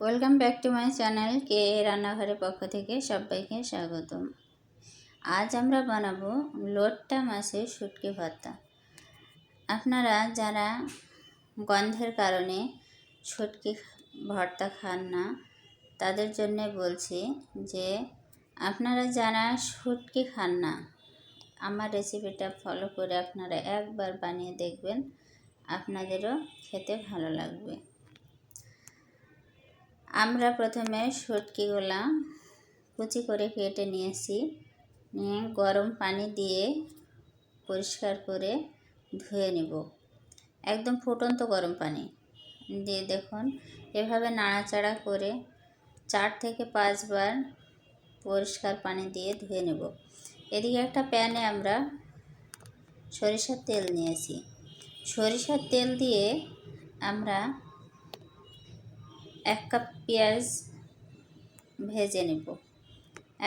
Welcome back to my channel কে রান্নাঘরের পক্ষ থেকে সবাইকে স্বাগতম। আজ আমরা বানাবো লোট্টা মাছের শুটকি ভর্তা। আপনারা যারা গন্ধের কারণে শুটকি ভর্তা খান না তাদের জন্য বলছি যে আপনারা যারা শুটকি খান না আমার রেসিপিটা ফলো করে আপনারা একবার বানিয়ে দেখবেন, আপনাদেরও খেতে ভালো লাগবে। আমরা প্রথমে শুটকিগুলা কুচি করে কেটে নিয়েছি, নিয়ে গরম পানি দিয়ে পরিষ্কার করে ধুয়ে নেব। একদম ফুটন্ত গরম পানি দিয়ে দেখুন এভাবে নাড়াচাড়া করে 4 থেকে 5 বার পরিষ্কার পানি দিয়ে ধুয়ে নেব। এদিকে একটা প্যানে আমরা সরিষার তেল নিয়েছি। সরিষার তেল দিয়ে আমরা 1 কাপ পেঁয়াজ ভেজে নেব।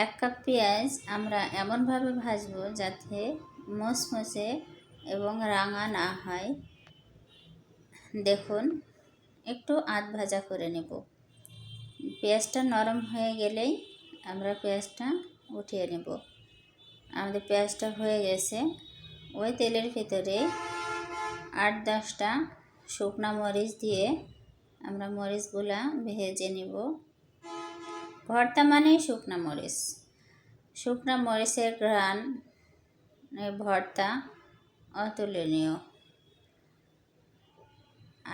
1 কাপ পেঁয়াজ আমরা এমনভাবে ভাজবো যাতে মুসমুসে এবং রাঙা না হয়। দেখুন একটু আধ ভাজা করে নেব। পেঁয়াজটা নরম হয়ে গেলেই আমরা পেঁয়াজটা উঠিয়ে নেব। আমাদের পেঁয়াজটা হয়ে গেছে। ওই তেলের ভিতরে 8-10টা শুকনা মরিচ দিয়ে আমরা মরিচগুলা ভেজে নেব। ভর্তা মানেই শুকনা মরিচ, শুকনা মরিচের ঘ্রাণ ভর্তা অতুলনীয়।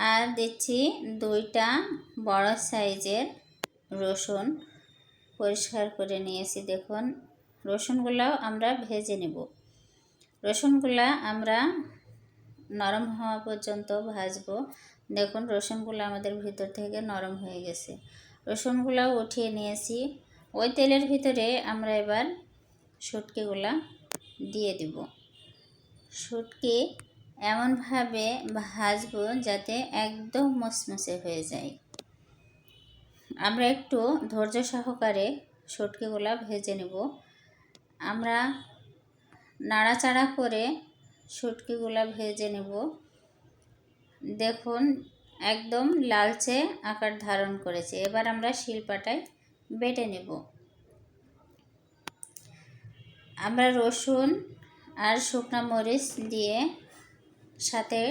আর দিচ্ছি 2টা বড় সাইজের রসুন, পরিষ্কার করে নিয়েছি। দেখুন রসুনগুলাও আমরা ভেজে নেব। রসুনগুলা আমরা নরম হওয়া পর্যন্ত ভাজবো। দেখুন রসুনগুলো আমাদের ভিতর থেকে নরম হয়ে গেছে। রসুনগুলো উঠিয়ে নিয়েছি। ওই তেলের ভিতরে আমরা এবার শুটকিগুলা দিয়ে দেব। শুটকি এমনভাবে ভাজবো যাতে একদম মুসমুসে হয়ে যায়। আমরা একটু ধৈর্য সহকারে শুটকিগুলা ভেজে নেব। আমরা নাড়াচাড়া করে শুটকিগুলা ভেজে নেব। দেখুন একদম লালচে আকার ধারণ করেছে। এবার আমরা শিলপাটায় বেটে নেব। আমরা রসুন আর শুকনো মরিচ দিয়ে সাথে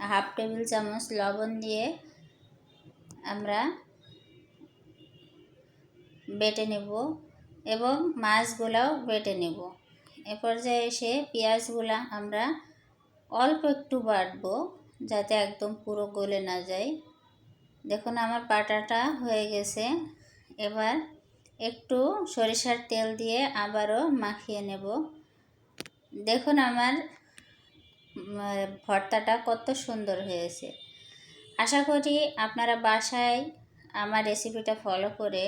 1/2 টেবিল চামচ লবণ দিয়ে আমরা বেটে নেব এবং মাছগুলাও বেটে নেব। এ পর্যায়ে এসে পেঁয়াজগুলা আমরা অল্প একটু বাটবো যাতে একদম পুরো গলে না যায়। দেখুন আমার বাটাটা হয়ে গেছে। এবার একটু সরিষার তেল দিয়ে আবারও মাখিয়ে নেব। দেখুন আমার ভর্তাটা কত সুন্দর হয়েছে। আশা করি আপনারা বাসায় আমার রেসিপিটা ফলো করে